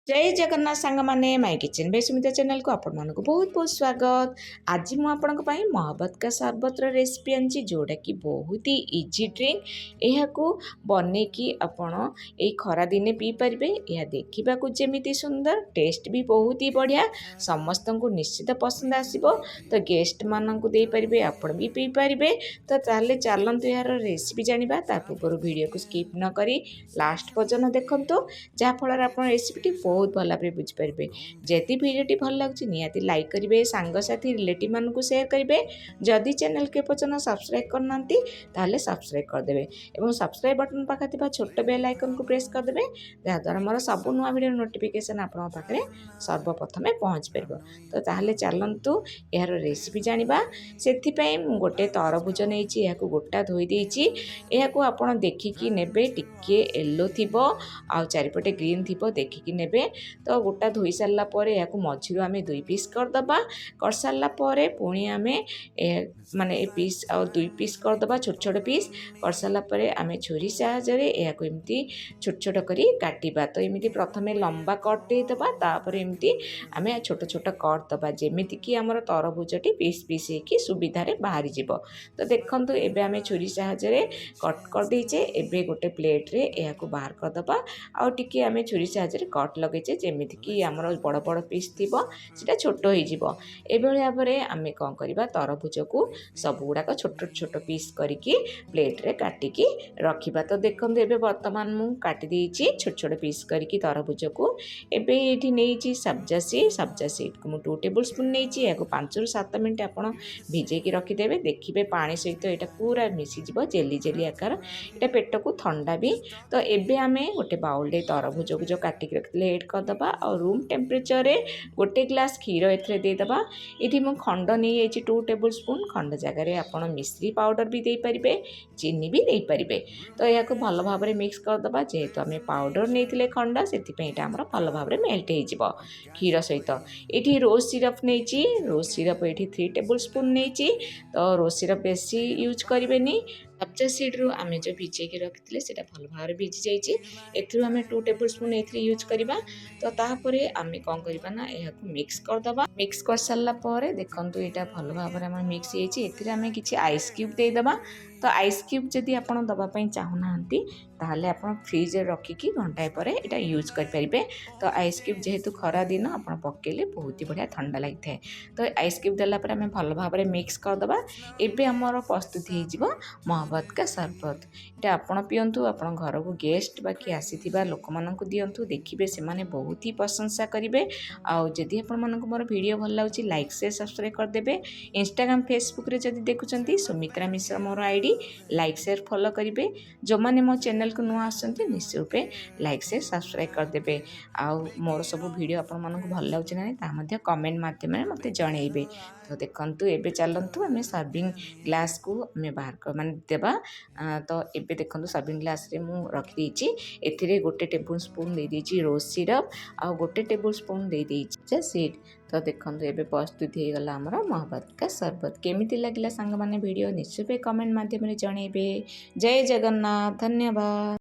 जय जगन्नाथ सांग माने my kitchen by Sumita channel को आपण मानक बहुत बहुत स्वागत। आज मु आपण मोहब्बत का शरबतर रेसिपी आनी जोटा कि बहुत ही इजी ड्रिंक यह बने कि आपण ये खरा दिने पी पारे। यह देखा जमी सुंदर टेस्ट भी बहुत ही बढ़िया समस्त को निश्चित पसंद आसो। तो गेस्ट मानक दे पारे आपण भी पी पारे। तो ताले चलतु यार रेसिपी जाना पूर्व वीडियो को स्किप न करी लास्ट पर्यटन देखु जहाँफल आप रेसिपी बहुत भल भाव बुझीपारे। जदि भिडियोटी भल लगे निहाती लाइक करेंगे सांगसाथी रिलेटिव मानू सेयार करेंगे। जदि चैनल के पर्यटन सब्सक्राइब करना ताले सब्सक्राइब करदे और सब्सक्राइब बटन पाखे छोट बेल आइकन को प्रेस करदे जहाँद्वारा मोर सब नुआ वीडियो नोटिफिकेशन आपन पाखे सर्वप्रथमे पहुँच पार। तो ताहले चलतु यार रेसिपी जानिबा। सेथिपई मु गोटे तरभुज नहीं गोटा धोई देछि। यहाकू आपण देखिकी नेबे टिके येलो थिबो आ चारिपटे ग्रीन थिबो देखिकी नेबे। तो गोटा धोई सारा पर यह मझीरू आम 2 पीस करदबा। कर सारा पुणी आम माने ए पीस आ 2 पीस करदबा छोट छोट पीस कर सारा आम छुरी साहाय्य एमती छोट छोट करी काटिबा। तो एमती प्रथमे लंबा कट देदबा तापर एमती आम छोट छोट कट दबा जेमिति कि आमर तरभुजटी पीस पीस होगी सुविधा बाहरी जीव। तो देखंतु एबे आम छुरी साहाय्य कट कर देचे। एबे गोटे प्लेट रे यह बाहर करदबा आउ टिके आम छुरी साहाय्य कट लगेचे जेमिति कि आमर बड़ बड़ पीस थिबो सेटा छोट हो जिवो। एभली भाव में आम कौन करबा तरभुज को सब गुड़ाक छोट छोट पीस करके प्लेट रे काटिकी रखिबा। तो देखंतु एबे वर्तमान मु काटी देछि छोट छोट पीस करके तरभुज को। एबे एठी नेछि सब्जा सीड को मु 2 टेबल स्पून नेछि। याको 5 ରୁ 7 मिनिट आपण भिजेकी रखिदेबे। देखिबे पानी सहित एटा पूरा मिसी जिवो जेली जेली आकार। एटा पेट को ठंडा भी। तो एबे आमे गोटे बाउल रे तरभुज को जो काटिकी रखिले ऐड करदबा और रूम टेम्परेचर रे गोटे ग्लास क्षीर एथरे देदबा। इठी मु खंड नहीं जाइछि 2 टेबल स्पून। खंड जगह आपण मिश्री पाउडर भी दे पारिबे चीनी भी दे पारिबे। तो याको भल भाव में मिक्स करदबा जेहेतु आम पाउडर नहीं खंड से आमर भल भाव में मेल्ट हो क्षीर सहित। ये रोज सिरप नहीं रोज सिरप ये 3 टेबल स्पून नहीं। तो रोज सिरप बेसी यूज करें। सब्जा सीड्रु आम जो भिजेकी रखी से भल भाव में भिजी जाइए। आम 2 टेबल स्पून यूज करवा। तो तापर आम कौन करवा ना यह मिक्स करदबा। मिक्स कर सारा पर देखो यहाँ भल भाव में मिक्स होमें किसी आइस क्यूब देदबा। तो आइस क्यूब जदि आप दवाई चाहूना ताहले आप फ्रिज रखिकी घंटाए पर यहाँ यूज करेंगे। तो आइस क्यूब जेहेतु खरा दिन आप पकेले बहुत ही बढ़िया ठंडा लगी है। तो आइस क्यूब देलापर आम भल भाव में मिक्स करदबा। एबे आमर प्रस्तुत हो मोहब्बत का शरबत। ये आपड़ पिंतु आप घर को गेस्ट बाकी आसी लोक मानक दिंतु देखिए से माने बहुत ही प्रशंसा करेंगे। आदि आप मोर वीडियो भल लगे लाइक शेयर सब्सक्राइब करदे। इंस्टाग्राम फेसबुक रे जदि देखुं सुमित्रा मिश्रा मोर आईडी लाइक शेयर फॉलो करेंगे। जो मैंने मो चैनल को नुआ आसते निश्चय रूपे लाइक शेयर सब्सक्राइब करदे। आउ मोर सब वीडियो आप भल लगे ना कमेंट माध्यम मत जनइबे। तो देखंतु एबे चलंतु आम सर्विंग ग्लास को आम बाहर मान देबा। तो एबे देखंतु सर्विंग ग्लास रे मु रखी देछि। एथिरे गोटे टेबल स्पून दे देछि रोज सिरप आ गोटे टेबल स्पून दे देछि सीड। तो देखंतु एबे प्रस्तुत हो गला हमर मोहब्बत का शरबत। केमिति लागला सांग माने वीडियो निश्चय कमेंट माध्यम रे जनइबे। जय जगन्नाथ धन्यवाद।